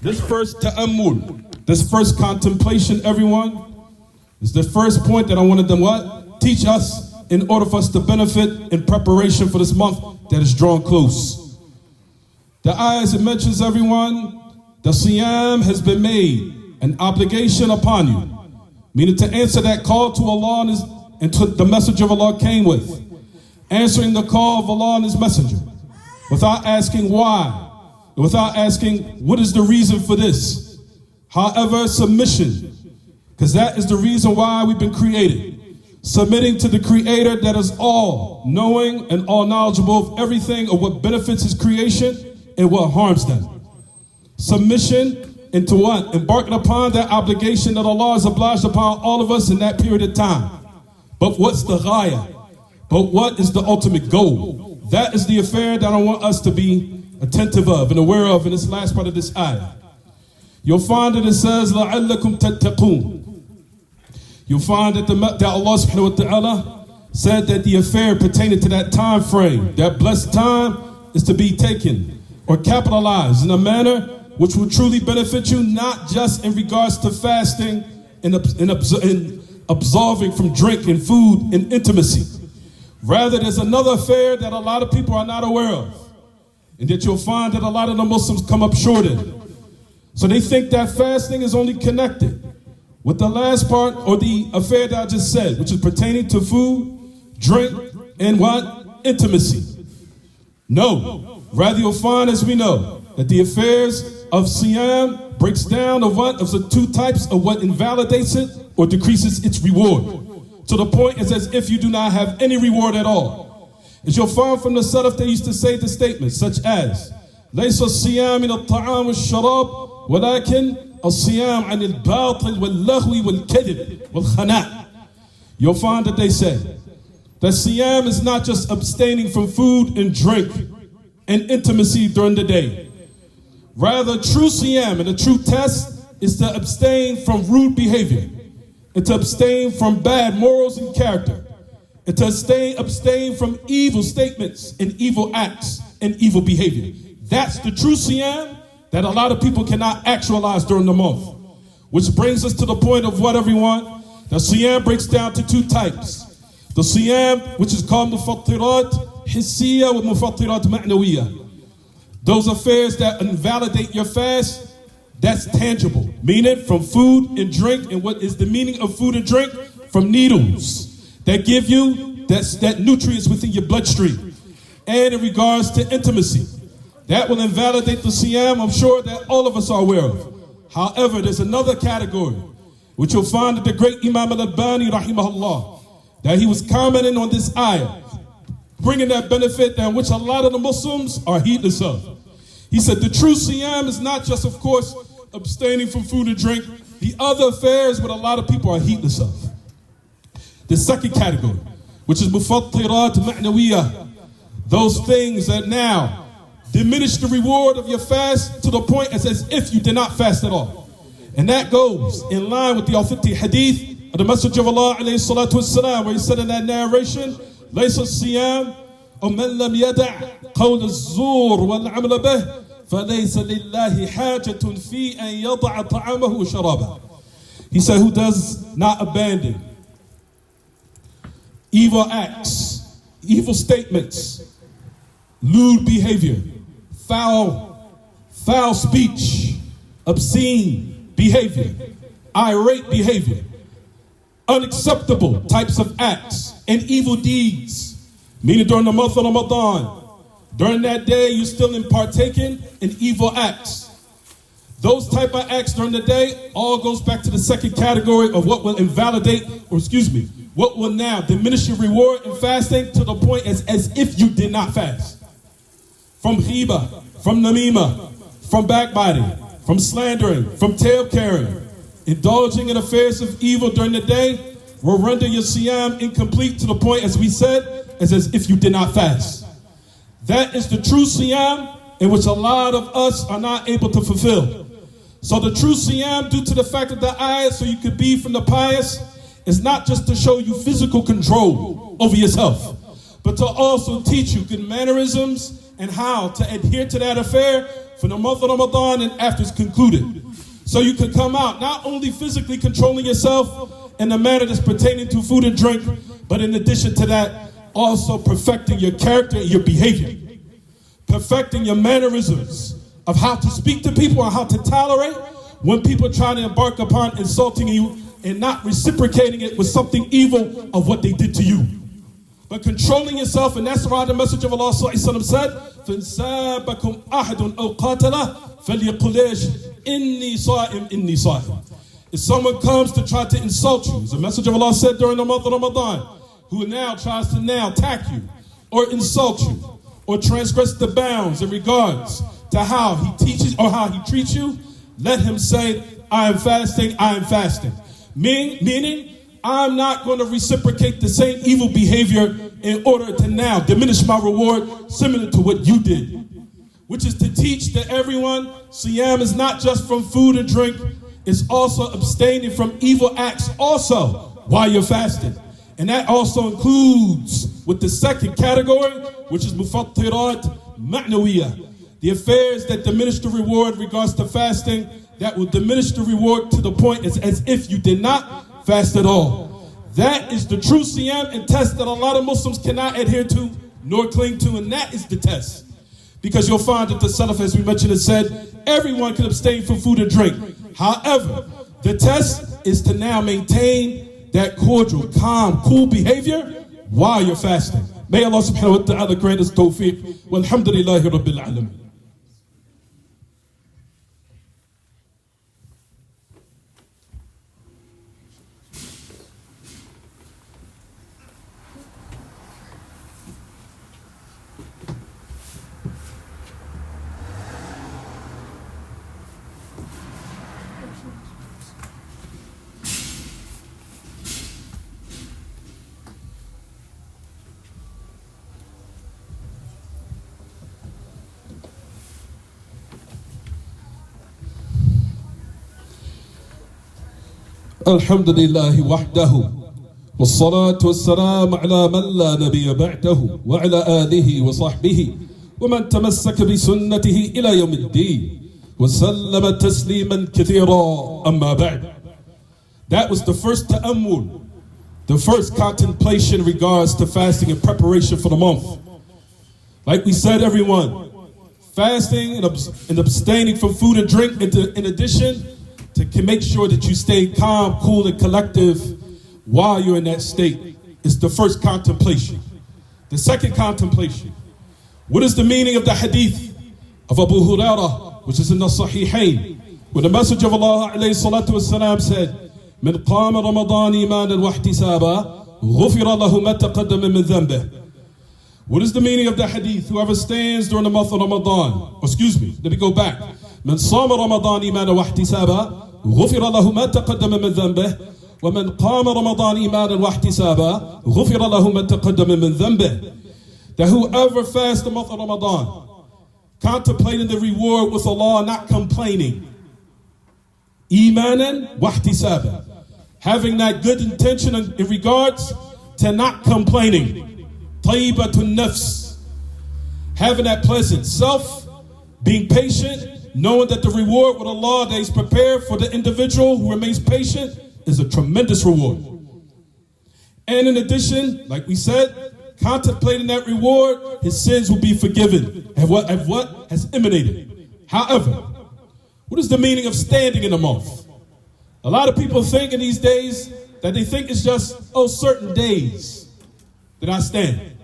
This first ta'ammul, this first contemplation, everyone, is the first point that I wanted them what? Teach us in order for us to benefit in preparation for this month that is drawn close. The ayah, as it mentions, everyone, the siyam has been made an obligation upon you, meaning to answer that call to Allah and to the message of Allah came with, answering the call of Allah and His messenger, without asking why, without asking what is the reason for this. However, submission, because that is the reason why we've been created. Submitting to the Creator that is all knowing and all knowledgeable of everything of what benefits His creation and what harms them. Submission into what? Embarking upon that obligation that Allah has obliged upon all of us in that period of time. But what's the ghaya? But what is the ultimate goal? That is the affair that I want us to be attentive of and aware of in this last part of this ayah. You'll find that it says, لَعَلَّكُمْ تَتَّقُونَ. You'll find that Allah subhanahu wa ta'ala said that the affair pertaining to that time frame, that blessed time, is to be taken or capitalized in a manner which will truly benefit you, not just in regards to fasting and absolving from drink and food and intimacy. Rather, there's another affair that a lot of people are not aware of, and that you'll find that a lot of the Muslims come up short in. So they think that fasting is only connected with the last part or the affair that I just said, which is pertaining to food, drink, and what? Intimacy. No. Rather, you'll find, as we know, that the affairs of siyam breaks down of what? Of the two types of what invalidates it or decreases its reward. To the point it's as if you do not have any reward at all. As you'll find from the Salaf, they used to say the statements such as, لَيْسَ الصِّيَامِ مِنَ الطَّعَامِ وَالشَّرَابِ وَلَكِنْ الصِّيَامِ عَنِ الْبَاطِلِ وَاللَّغْوِ وَالْكَذِبِ وَالْخَنَاءِ. You'll find that they say that siyam is not just abstaining from food and drink and intimacy during the day. Rather, true siyam and the true test is to abstain from rude behavior, and to abstain from bad morals and character, and to abstain from evil statements and evil acts and evil behavior. That's the true siyam that a lot of people cannot actualize during the month. Which brings us to the point of what, everyone? The siyam breaks down to two types. The siyam, which is called mufattirat hissiya wa mufattirat ma'nawiyya. Those affairs that invalidate your fast, that's tangible. Meaning from food and drink, and what is the meaning of food and drink? From needles that give you that nutrients within your bloodstream. And in regards to intimacy, that will invalidate the siyam, I'm sure that all of us are aware of. However, there's another category, which you'll find that the great Imam Al-Albani, rahimahullah, that he was commenting on this ayah, bringing that benefit that which a lot of the Muslims are heedless of. He said the true siyam is not just, of course, abstaining from food and drink. The other affairs what a lot of people are heedless of. The second category, which is mufattirat ma'nawiyah, those things that now diminish the reward of your fast to the point as if you did not fast at all. And that goes in line with the authentic hadith of the Messenger of Allah alayhi salatu wassalam, where he said in that narration, لَيْسَ الصِّيَامِ وَمَنْ لَمْ يَدَعْ قَوْلَ الزُّورِ وَالْعَمْلَ بِهِ فَلَيْسَ لِلَّهِ حَاجَةٌ فِي أَنْ يَضَعَ طَعَامَهُ وَشَرَابَهُ. He said, who does not abandon evil acts, evil statements, lewd behavior, foul speech, obscene behavior, irate behavior, unacceptable types of acts and evil deeds. Meaning during the month of Ramadan, during that day you're still partaking in evil acts. Those type of acts during the day all goes back to the second category of what will invalidate, what will now diminish your reward in fasting to the point as if you did not fast. From ghiba, from namima, from backbiting, from slandering, from tale carrying, indulging in affairs of evil during the day will render your siyam incomplete to the point, as we said, as if you did not fast. That is the true siyam in which a lot of us are not able to fulfill. So the true siyam, due to the fact of the ayah, so you could be from the pious, is not just to show you physical control over yourself, but to also teach you good mannerisms and how to adhere to that affair for the month of Ramadan and after it's concluded. So you can come out not only physically controlling yourself in a manner that's pertaining to food and drink, but in addition to that, also perfecting your character and your behavior. Perfecting your mannerisms of how to speak to people and how to tolerate when people try to embark upon insulting you and not reciprocating it with something evil of what they did to you. But controlling yourself, and that's why the message of Allah ﷺ said, فَإِنْ سَابَكُمْ أَحَدٌ أَوْ قَاتَلَهُ فَلْيَقُلْ إِنِّي صَائِمٌ إِنِّي صَائِمٌ. If someone comes to try to insult you, as the message of Allah said during the month of Ramadan, who now tries to now attack you or insult you or transgress the bounds in regards to how he teaches or how he treats you, let him say, I am fasting, I am fasting. Meaning, I'm not going to reciprocate the same evil behavior in order to now diminish my reward similar to what you did. Which is to teach to everyone, Siyam is not just from food and drink, it's also abstaining from evil acts also while you're fasting. And that also includes with the second category, which is mufattirat ma'nawiyah. The affairs that diminish the reward in regards to fasting, that will diminish the reward to the point as if you did not fast at all. That is the true siyam and test that a lot of Muslims cannot adhere to nor cling to, and that is the test. Because you'll find that the Salaf, as we mentioned, has said, everyone can abstain from food and drink. However, the test is to now maintain that cordial, calm, cool behavior while you're fasting. May Allah subhanahu wa ta'ala grant us tawfiq. Walhamdulillahi rabbil alameen. الحمد لله وحده والصلاة والسلام على من لا نبي بعده وعلى آله وصحبه ومن تمسك بسنته إلى يوم الدين وسلم تسليما كثيرا أما بعد. That was the first ta'ammul, the first contemplation in regards to fasting and preparation for the month. Like we said, everyone, fasting and abstaining from food and drink in addition to make sure that you stay calm, cool, and collective while you're in that state. It's the first contemplation. The second contemplation. What is the meaning of the hadith of Abu Hurairah, which is in the Sahihain, where the Messenger of Allah alayhi salatu wasalam said, من قام رمضان إيمانا واحتسابا غفر له ما تقدم من ذنبه. What is the meaning of the hadith? Whoever stands during the month of Ramadan, let me go back. من صام رمضان إيمانا واحتسابا غفر له ما تقدم من ذنبه ومن قام رمضان إيمانا واحتسابا غفر له ما تقدم من ذنبه. That whoever fasts the month of Ramadan, contemplating the reward with Allah, not complaining, إيمانا واحتسابا, having that good intention in regards to not complaining, طيبة النفس, having that pleasant self, being patient, knowing that the reward with Allah that is prepared for the individual who remains patient is a tremendous reward. And in addition, like we said, contemplating that reward, his sins will be forgiven of what has emanated. However, what is the meaning of standing in the month? A lot of people think in these days that they think it's just, certain days that I stand.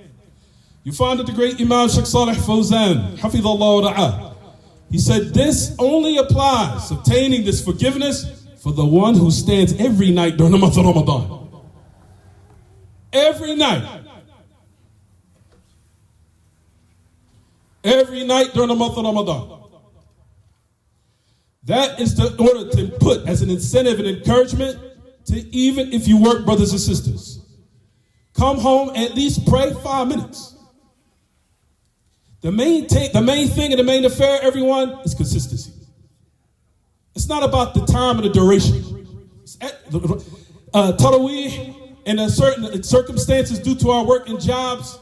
You find that the great Imam Shaykh Salih Fawzan, Hafidhullah Ra'ah, he said this only applies, obtaining this forgiveness, for the one who stands every night during the month of Ramadan. Every night. Every night during the month of Ramadan. That is the order to put as an incentive and encouragement to, even if you work, brothers and sisters, come home, at least pray 5 minutes. The main thing and the main affair, everyone, is consistency. It's not about the time and the duration. Taraweeh, in certain circumstances due to our work and jobs,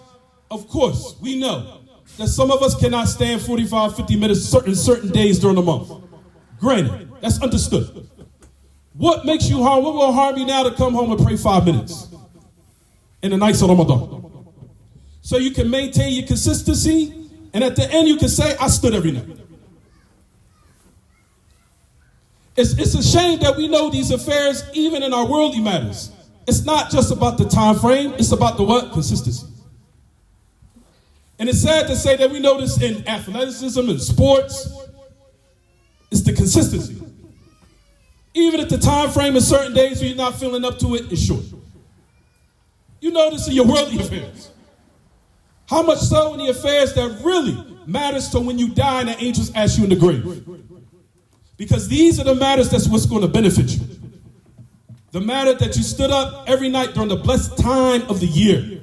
of course, we know that some of us cannot stand 45, 50 minutes certain days during the month. Granted, that's understood. What makes you harm? What will harm you now to come home and pray 5 minutes in the nights of Ramadan? So you can maintain your consistency, and at the end you can say, I stood every night. It's a shame that we know these affairs even in our worldly matters. It's not just about the time frame, it's about the what? Consistency. And it's sad to say that we know this in athleticism and sports. It's the consistency. Even if the time frame is certain days where you're not feeling up to it, it's short. You know this in your worldly affairs. How much so in the affairs that really matters to when you die and the angels ask you in the grave. Because these are the matters that's what's going to benefit you. The matter that you stood up every night during the blessed time of the year.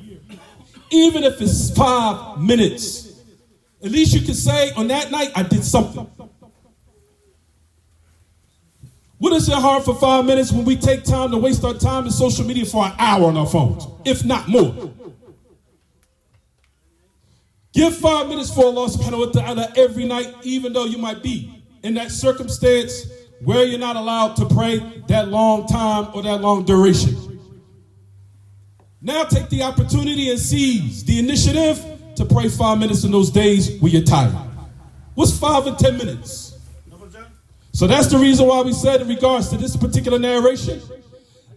Even if it's 5 minutes. At least you can say, on that night, I did something. What is your harm for 5 minutes when we take time to waste our time in social media for an hour on our phones, if not more? Give 5 minutes for Allah subhanahu wa ta'ala every night, even though you might be in that circumstance where you're not allowed to pray that long time or that long duration. Now take the opportunity and seize the initiative to pray 5 minutes in those days when you're tired. What's 5 and 10 minutes? So that's the reason why we said in regards to this particular narration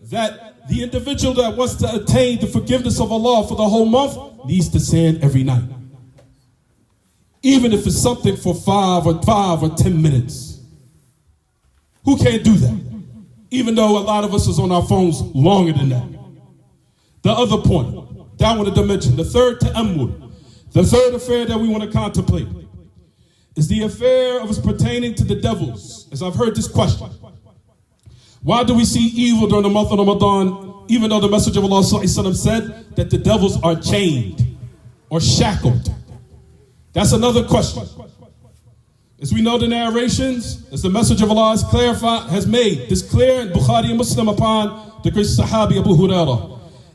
that the individual that wants to attain the forgiveness of Allah for the whole month needs to sin every night. Even if it's something for 5 or 10 minutes. Who can't do that? Even though a lot of us is on our phones longer than that. The other point that I wanted to mention, the third ta'ammul, the third affair that we want to contemplate is the affair of us pertaining to the devils. As I've heard this question, why do we see evil during the month of Ramadan, even though the Messenger of Allah said that the devils are chained or shackled? That's another question. As we know the narrations, as the Messenger of Allah has made this clear in Bukhari and Muslim upon the great Sahabi Abu Hurairah.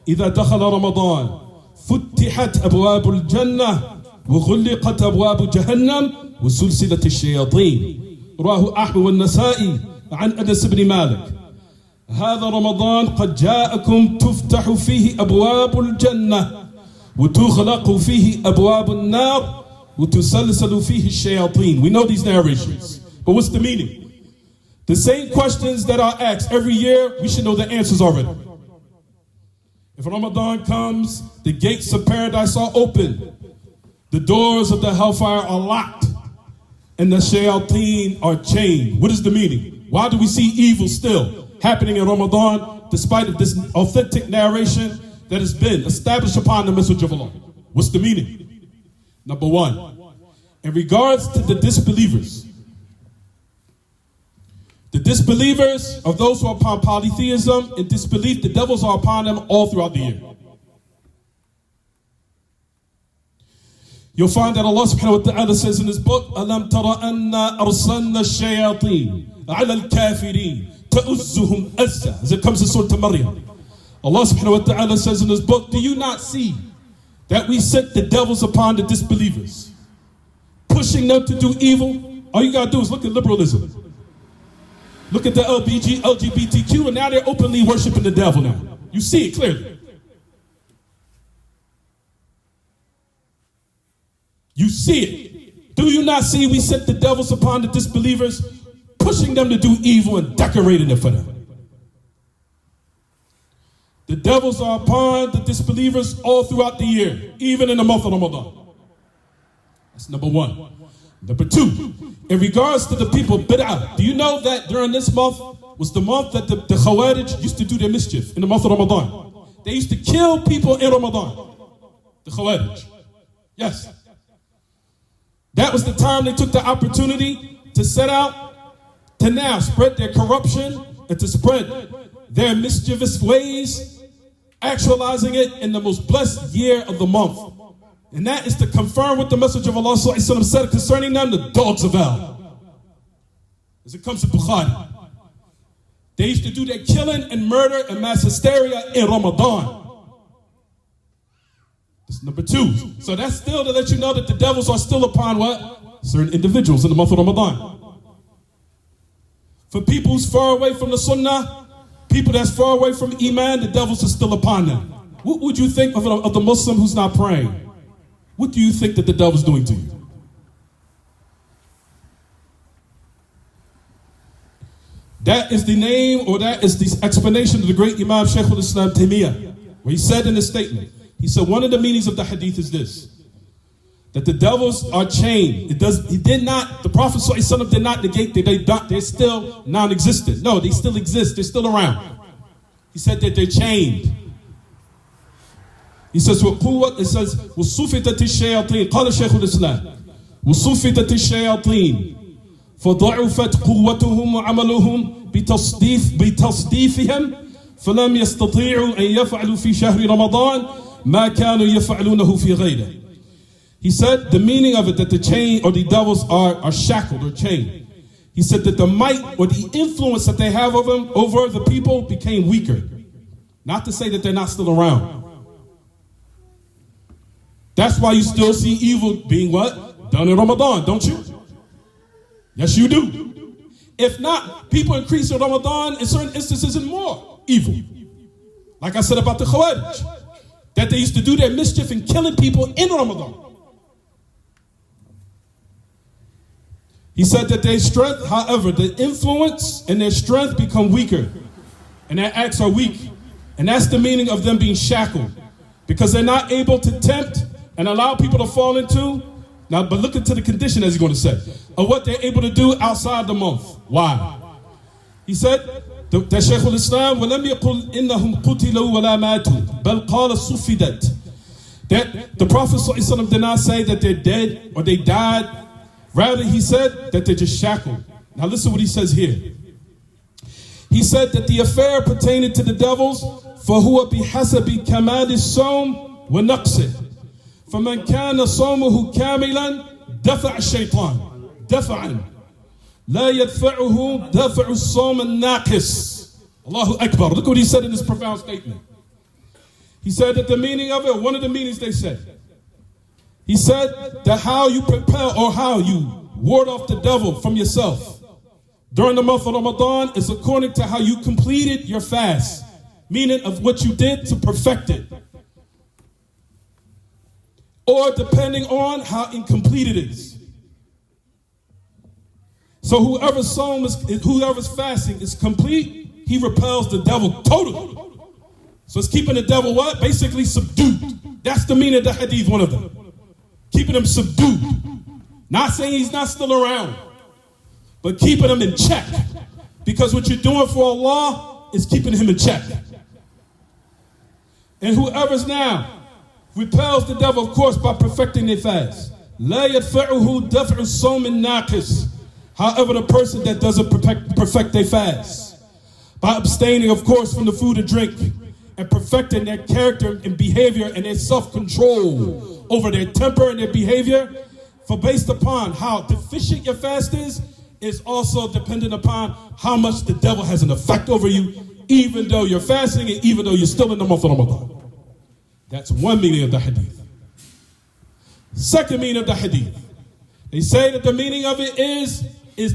إذا دخل رمضان فتحت أبواب الجنة وغلقت أبواب جهنم وسلسلة الشياطين. رواه أحمد والنسائي عن أنس بن مالك. هذا رمضان قد جاءكم تفتح فيه أبواب الجنة وتغلق فيه أبواب النار وتسلسل فيه الشياطين. We know these narrations, but what's the meaning? The same questions that are asked every year, we should know the answers already. If Ramadan comes, the gates of paradise are open, the doors of the hellfire are locked, and the shayateen are chained. What is the meaning? Why do we see evil still happening in Ramadan, despite of this authentic narration that has been established upon the Messenger of Allah? What's the meaning? Number one, in regards to the disbelievers of those who are upon polytheism and disbelief, the devils are upon them all throughout the year. You'll find that Allah subhanahu wa ta'ala says in his book, أَلَمْ تَرَ أَنَّا أَرْسَلْنَا الشَّيَاطِينَ عَلَى الْكَافِرِينَ تَؤُزُّهُمْ أَزًّا. As it comes to Surah Maryam, Allah subhanahu wa ta'ala says in his book, do you not see that we sent the devils upon the disbelievers, pushing them to do evil? All you gotta do is look at liberalism. Look at the LGBTQ, and now they're openly worshiping the devil now. You see it clearly. You see it. Do you not see we sent the devils upon the disbelievers, pushing them to do evil and decorating it for them? The devils are upon the disbelievers all throughout the year, even in the month of Ramadan. That's number one. Number two, in regards to the people bid'ah, do you know that during this month was the month that the Khawarij used to do their mischief in the month of Ramadan? They used to kill people in Ramadan. The Khawarij. Yes. That was the time they took the opportunity to set out to now spread their corruption and to spread their mischievous ways, actualizing it in the most blessed year of the month. And that is to confirm what the Messenger of Allah said concerning them, the dogs of hell. As it comes to Bukhari, they used to do their killing and murder and mass hysteria in Ramadan. That's number 2. So that's still to let you know that the devils are still upon what? Certain individuals in the month of Ramadan. For people who's far away from the Sunnah, people that's far away from Iman, the devils are still upon them. What would you think of the Muslim who's not praying? What do you think that the devil's doing to you? That is the name, or that is the explanation of the great Imam Shaykh al-Islam Taymiyyah, where he said in his statement, he said one of the meanings of the hadith is this, that the devils are chained. The Prophet ﷺ did not negate that they're still non-existent. No, they still exist, they're still around. He said that they're chained. He says, it says, وَصُفِتَتِ الشَّيَاطِينَ قال شيخ الإسلام وَصُفِتَتِ الشَّيَاطِينَ فضعفت قوتهم وعملهم بتصديفهم فلم يستطيعوا أن يفعلوا في شهر رمضان ما كانوا يفعلونه في غيره. He said the meaning of it, that the chain or the devils are shackled or chained. He said that the might or the influence that they have over the people became weaker. Not to say that they're not still around. That's why you still see evil being what? Done in Ramadan, don't you? Yes, you do. If not, people increase in Ramadan in certain instances and more evil. Like I said about the Khawarij, that they used to do their mischief in killing people in Ramadan. He said that their strength, however, the influence and their strength become weaker, and their acts are weak. And that's the meaning of them being shackled, because they're not able to tempt and allow people to fall into. Now, but look into the condition, as he's going to say, of what they're able to do outside the month. Why? He said that Shaykh al-Islam وَلَمْ يَقُلْ إِنَّهُمْ قُتِلُوا وَلَا مَاتُوا بَلْ قَالَ صُفِدَتْ. That the Prophet ﷺ did not say that they're dead or they died. Rather, he said that they're just shackled. Now listen what he says here. He said that the affair pertaining to the devils, فَهُوَ بِحَسَبِ كَمَالِ الصَّوْمِ وَنَقْصِهِ. فمن كان صومه كاملا دفع الشيطان دفعا لا يدفعه دفع الصوم الناقص. Allahu Akbar. Look what he said in this profound statement. He said that the meaning of it, one of the meanings they said, he said that how you prepare or how you ward off the devil from yourself during the month of Ramadan is according to how you completed your fast, meaning of what you did to perfect it, or depending on how incomplete it is. So whoever's fasting is complete, he repels the devil totally. So it's keeping the devil what? Basically subdued. That's the meaning of the hadith, one of them. Keeping him subdued. Not saying he's not still around, but keeping him in check. Because what you're doing for Allah is keeping him in check. And whoever's now repels the devil, of course, by perfecting their fast. لا يدفعه دفع الصوم الناقص. However, the person that doesn't perfect their fast, by abstaining, of course, from the food and drink, and perfecting their character and behavior and their self-control over their temper and their behavior, for based upon how deficient your fast is also dependent upon how much the devil has an effect over you, even though you're fasting and even though you're still in the month of Ramadan. That's one meaning of the hadith. Second meaning of the hadith, they say that the meaning of it is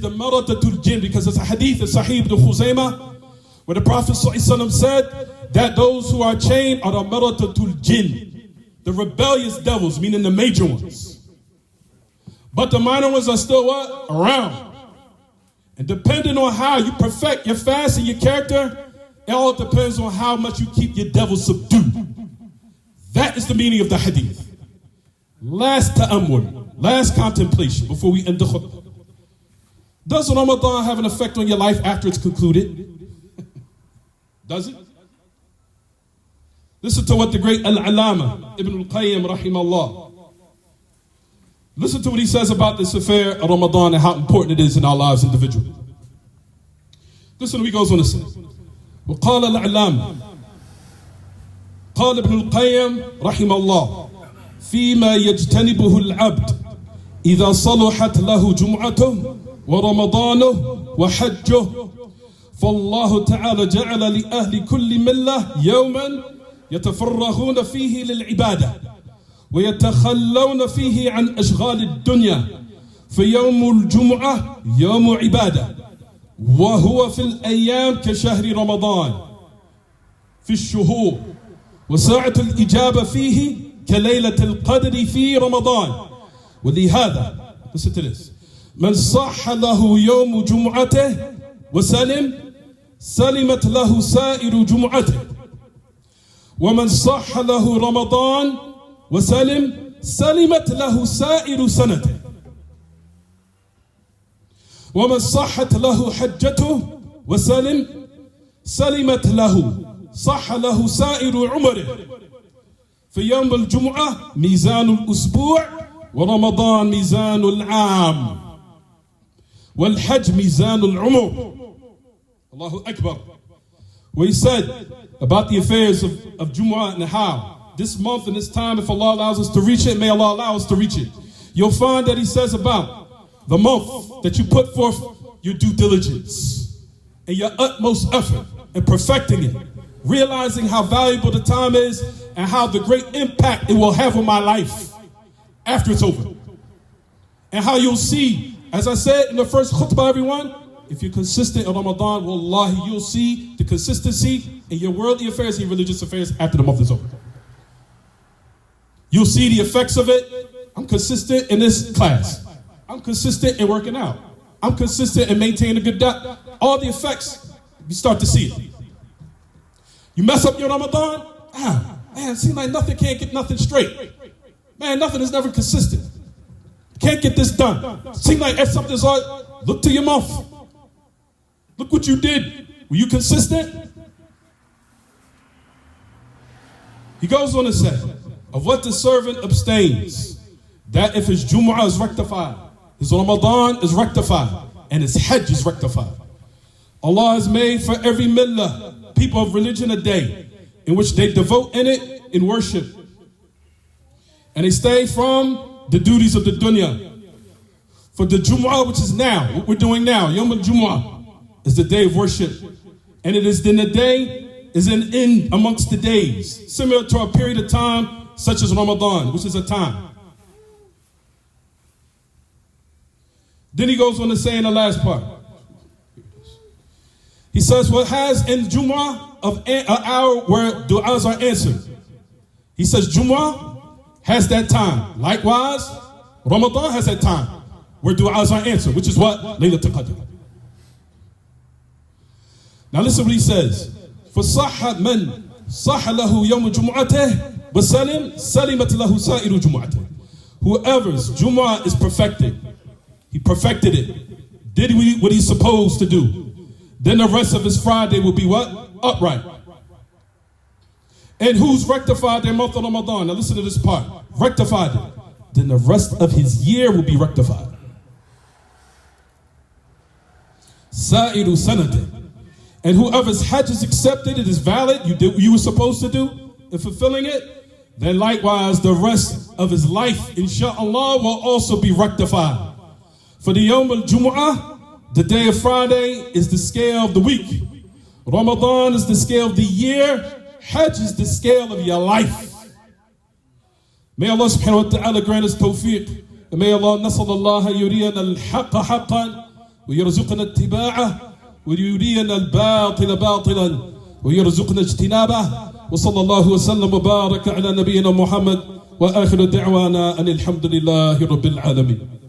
the maratatul jinn, because it's a hadith in Sahih ibn Khuzaymah, where the Prophet ﷺ said that those who are chained are the maratatul jinn, the rebellious devils, meaning the major ones. But the minor ones are still what? Around. And depending on how you perfect your fast and your character, it all depends on how much you keep your devil subdued. That is the meaning of the hadith. Last ta'ammul, last contemplation before we end the khutbah. Does Ramadan have an effect on your life after it's concluded? Does it? Listen to what the great Al-Alama Ibn Al-Qayyim rahimahullah, listen to what he says about this affair of Ramadan and how important it is in our lives individually. Listen to what he goes on to say. وقال العلامة قال ابن القيم رحمه الله فيما يجتنبه العبد إذا صلحت له جمعته ورمضانه وحجه فالله تعالى جعل لأهل كل ملة يوما يتفرغون فيه للعبادة ويتخلون فيه عن أشغال الدنيا فيوم الجمعة يوم عبادة وهو في الأيام كشهر رمضان في الشهور وساعة الإجابة فيه كليلة القدر في رمضان ولهذا listen to this من صح له يوم جمعته سلمت له سائر جمعته ومن صح له رمضان سلمت له سائر سنته ومن صحت له حجته سلمت له صح له سائر عمره في يوم الجمعة ميزان الأسبوع ورمضان ميزان العام والحج ميزان العمر. Allahu Akbar. What he said about the affairs of Jumu'ah and how this month and this time, if Allah allows us to reach it, may Allah allow us to reach it. You'll find that he says about the month that you put forth your due diligence and your utmost effort in perfecting it, realizing how valuable the time is and how the great impact it will have on my life after it's over. And how you'll see, as I said in the first khutbah, everyone, if you're consistent in Ramadan, wallahi, you'll see the consistency in your worldly affairs and religious affairs after the month is over. You'll see the effects of it. I'm consistent in this class. I'm consistent in working out. I'm consistent in maintaining a good diet. All the effects, you start to see it. You mess up your Ramadan, man, it seems like can't get nothing straight. Man, nothing is never consistent. Can't get this done. Seems like something's hard. Look to your month. Look what you did. Were you consistent? He goes on to say, of what the servant abstains, that if his Jumu'ah is rectified, his Ramadan is rectified, and his Hajj is rectified. Allah has made for every millah, people of religion, a day in which they devote in it in worship. And they stay from the duties of the dunya. For the Jumu'ah, which is now, what we're doing now, Yom al-Jumu'ah, is the day of worship. And it is then the day is an end amongst the days, similar to a period of time such as Ramadan, which is a time. Then he goes on to say in the last part, he says, what has in Jumu'ah of an hour where du'as are answered. He says Jumu'ah has that time. Likewise, Ramadan has that time where du'as are answered, which is what? Laylatul Qadr. Now listen what he says. فَصَحَّ مَنْ صَحَّ لَهُ يَوْمُ جُمُعَتِهِ سَلِمَتْ لَهُ سَائِرُ جُمُعَتِهِ. Whoever's Jumu'ah is perfected, he perfected it, did what he's supposed to do, then the rest of his Friday will be what? Upright. And who's rectified their month of Ramadan? Now listen to this part. Rectified it. Then the rest of his year will be rectified. Sa'iru sanate. And whoever's Hajj is accepted, it is valid, you did what you were supposed to do in fulfilling it, then likewise the rest of his life, insha'Allah, will also be rectified. For the Yawm al-Jumu'ah, the day of Friday, is the scale of the week. Ramadan is the scale of the year. Hajj is the scale of your life. May Allah subhanahu wa ta'ala grant us tawfiq. And may Allah nasallallahu yuriyana al-haqqa haqqan wa yarzuqna ittiba'ah wa yuriyana al-batila batilan wa yarzuqna ijtinabah wa sallallahu wa sallam wa baraka ala nabiyyina Muhammad wa akhiru da'wana anil hamdulillahi rabbil alamin.